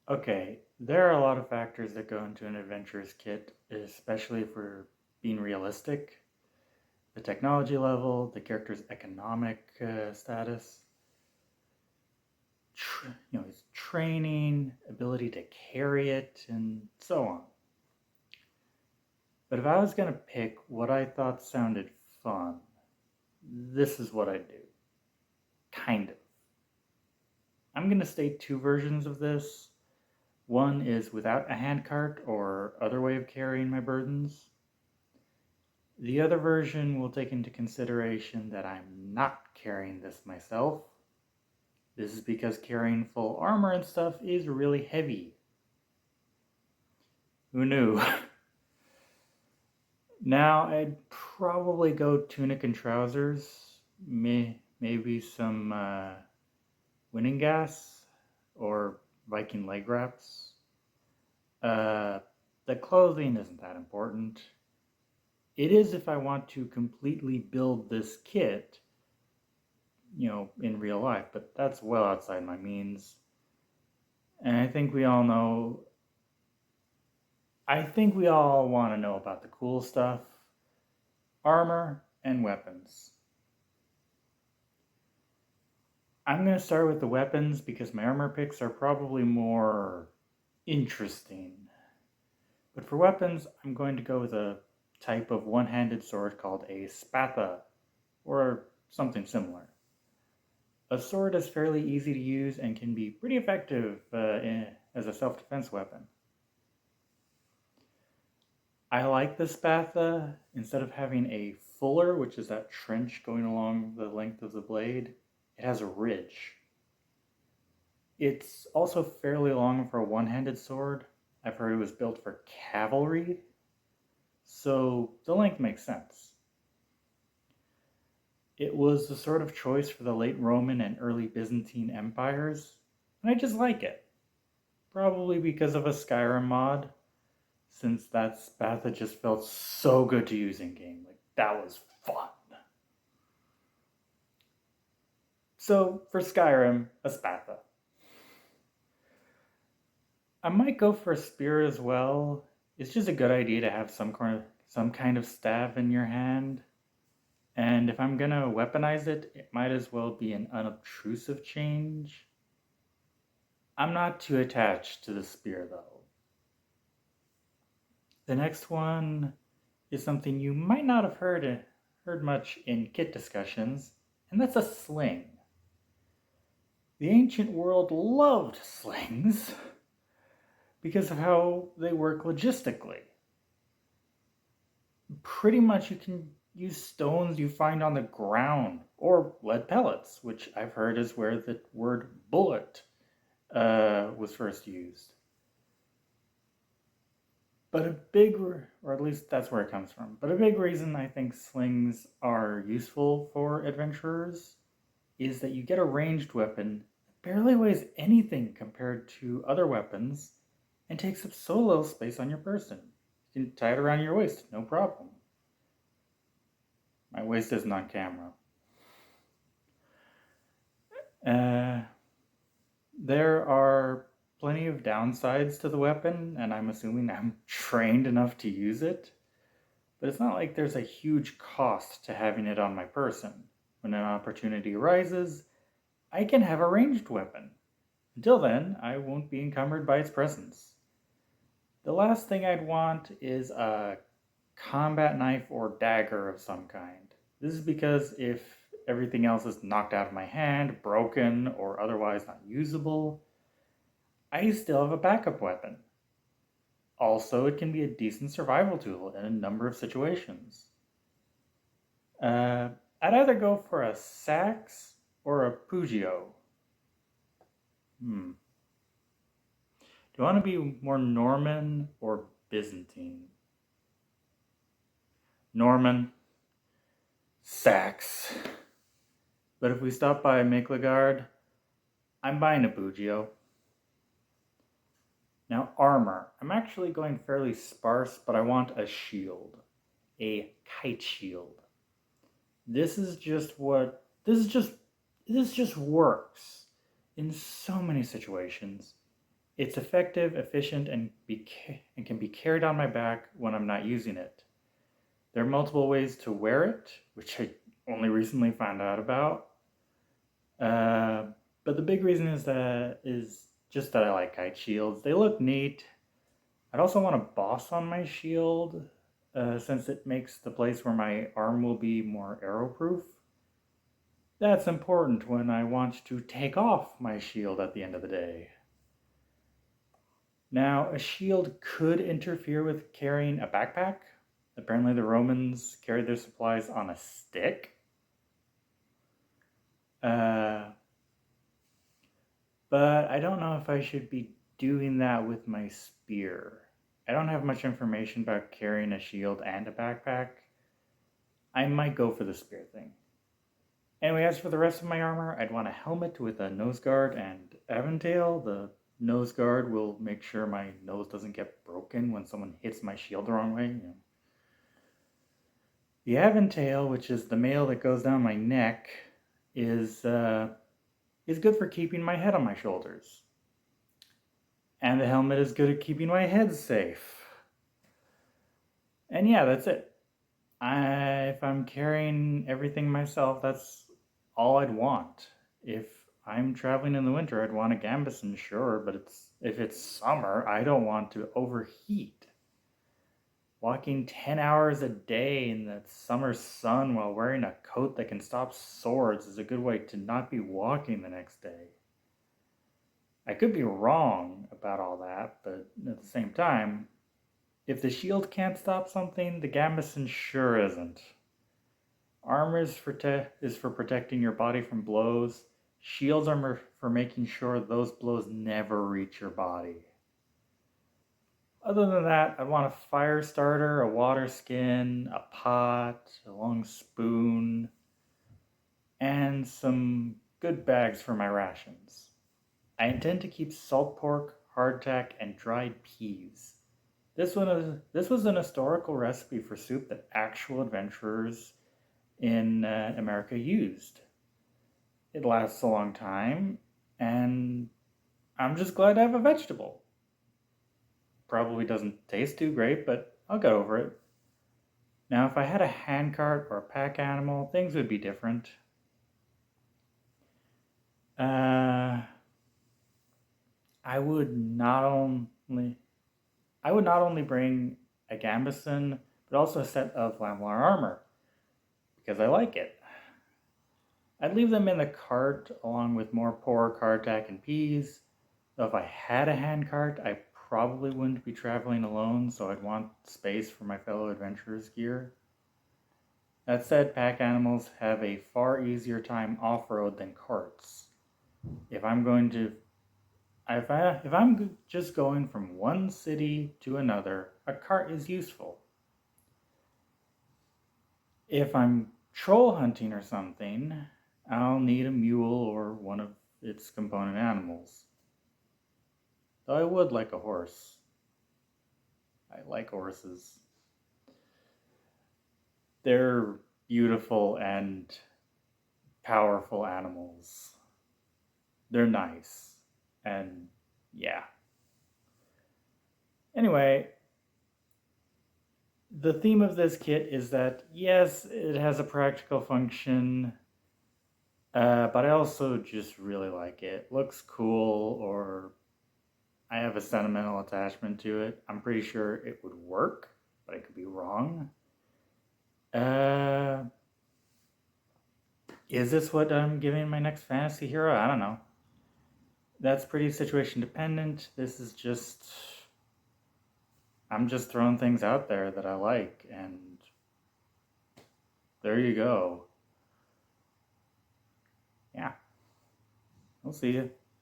Okay, there are a lot of factors that go into an adventurer's kit, especially if we're being realistic. The technology level, the character's economic status, his training, ability to carry it, and so on. But if I was going to pick what I thought sounded fun, this is what I'd do. Kind of. I'm going to state two versions of this. One is without a handcart or other way of carrying my burdens. The other version will take into consideration that I'm not carrying this myself. This is because carrying full armor and stuff is really heavy. Who knew? Now I'd probably go tunic and trousers, maybe some winning gas or Viking leg wraps. Uh, the clothing isn't that important. It is if I want to completely build this kit, in real life, but that's well outside my means. And I think we all want to know about the cool stuff, armor and weapons. I'm going to start with the weapons because my armor picks are probably more interesting. But for weapons, I'm going to go with a type of one-handed sword called a spatha, or something similar. A sword is fairly easy to use and can be pretty effective as a self-defense weapon. I like the spatha. Instead of having a fuller, which is that trench going along the length of the blade, it has a ridge. It's also fairly long for a one-handed sword. I've heard it was built for cavalry, so the length makes sense. It was the sort of choice for the late Roman and early Byzantine empires, and I just like it. Probably because of a Skyrim mod, since that spatha just felt so good to use in game. Like, that was fun. So, for Skyrim, a spatha. I might go for a spear as well. It's just a good idea to have some kind of staff in your hand. And if I'm gonna weaponize it, it might as well be an unobtrusive change. I'm not too attached to the spear though. The next one is something you might not have heard much in kit discussions, and that's a sling. The ancient world loved slings because of how they work logistically. Pretty much you can use stones you find on the ground or lead pellets, which I've heard is where the word bullet was first used. But or at least that's where it comes from, but a big reason I think slings are useful for adventurers is that you get a ranged weapon that barely weighs anything compared to other weapons and takes up so little space on your person. You can tie it around your waist, no problem. My waist isn't on camera. Uh, there are plenty of downsides to the weapon, and I'm assuming I'm trained enough to use it. But it's not like there's a huge cost to having it on my person. When an opportunity arises, I can have a ranged weapon. Until then, I won't be encumbered by its presence. The last thing I'd want is a combat knife or dagger of some kind. This is because if everything else is knocked out of my hand, broken, or otherwise not usable, I still have a backup weapon. Also, it can be a decent survival tool in a number of situations. I'd either go for a sax or a pugio. Do you want to be more Norman or Byzantine? Norman. Sax. But if we stop by Miklegard, I'm buying a Bugio. Now, armor. I'm actually going fairly sparse, but I want a shield. A kite shield. This just works in so many situations. It's effective, efficient, and can be carried on my back when I'm not using it. There are multiple ways to wear it, which I only recently found out about. Uh, but the big reason is just that I like kite shields. They look neat. I'd also want a boss on my shield, since it makes the place where my arm will be more arrow-proof. That's important when I want to take off my shield at the end of the day. Now, a shield could interfere with carrying a backpack. Apparently, the Romans carried their supplies on a stick. Uh, but I don't know if I should be doing that with my spear. I don't have much information about carrying a shield and a backpack. I might go for the spear thing. Anyway, as for the rest of my armor, I'd want a helmet with a nose guard and aventail. The nose guard will make sure my nose doesn't get broken when someone hits my shield the wrong way. You know. The aventail, which is the mail that goes down my neck, is good for keeping my head on my shoulders. And the helmet is good at keeping my head safe. And yeah, that's it. If I'm carrying everything myself, that's all I'd want. If I'm traveling in the winter, I'd want a gambeson, sure, but if it's summer, I don't want to overheat. Walking 10 hours a day in the summer sun while wearing a coat that can stop swords is a good way to not be walking the next day. I could be wrong about all that, but at the same time, if the shield can't stop something, the gambeson sure isn't. Armor is for protecting your body from blows. Shields are for making sure those blows never reach your body. Other than that, I want a fire starter, a water skin, a pot, a long spoon, and some good bags for my rations. I intend to keep salt pork, hardtack, and dried peas. This was an historical recipe for soup that actual adventurers in America used. It lasts a long time, and I'm just glad to have a vegetable. Probably doesn't taste too great, but I'll get over it. Now, if I had a handcart or a pack animal, things would be different. I would not only bring a gambeson, but also a set of Lamlar armor, because I like it. I'd leave them in the cart along with more pork, hardtack, and peas. Though if I had a handcart, I probably wouldn't be traveling alone, so I'd want space for my fellow adventurers' gear. That said, pack animals have a far easier time off-road than carts. If I'm just going from one city to another, a cart is useful. If I'm troll hunting or something, I'll need a mule or one of its component animals. Though I would like a horse. I like horses. They're beautiful and powerful animals. They're nice. And yeah. Anyway, the theme of this kit is that, yes, it has a practical function, but I also just really like it. It looks cool, or I have a sentimental attachment to it. I'm pretty sure it would work, but I could be wrong. Is this what I'm giving my next fantasy hero? I don't know. That's pretty situation dependent. I'm just throwing things out there that I like, and there you go. Yeah. We'll see you.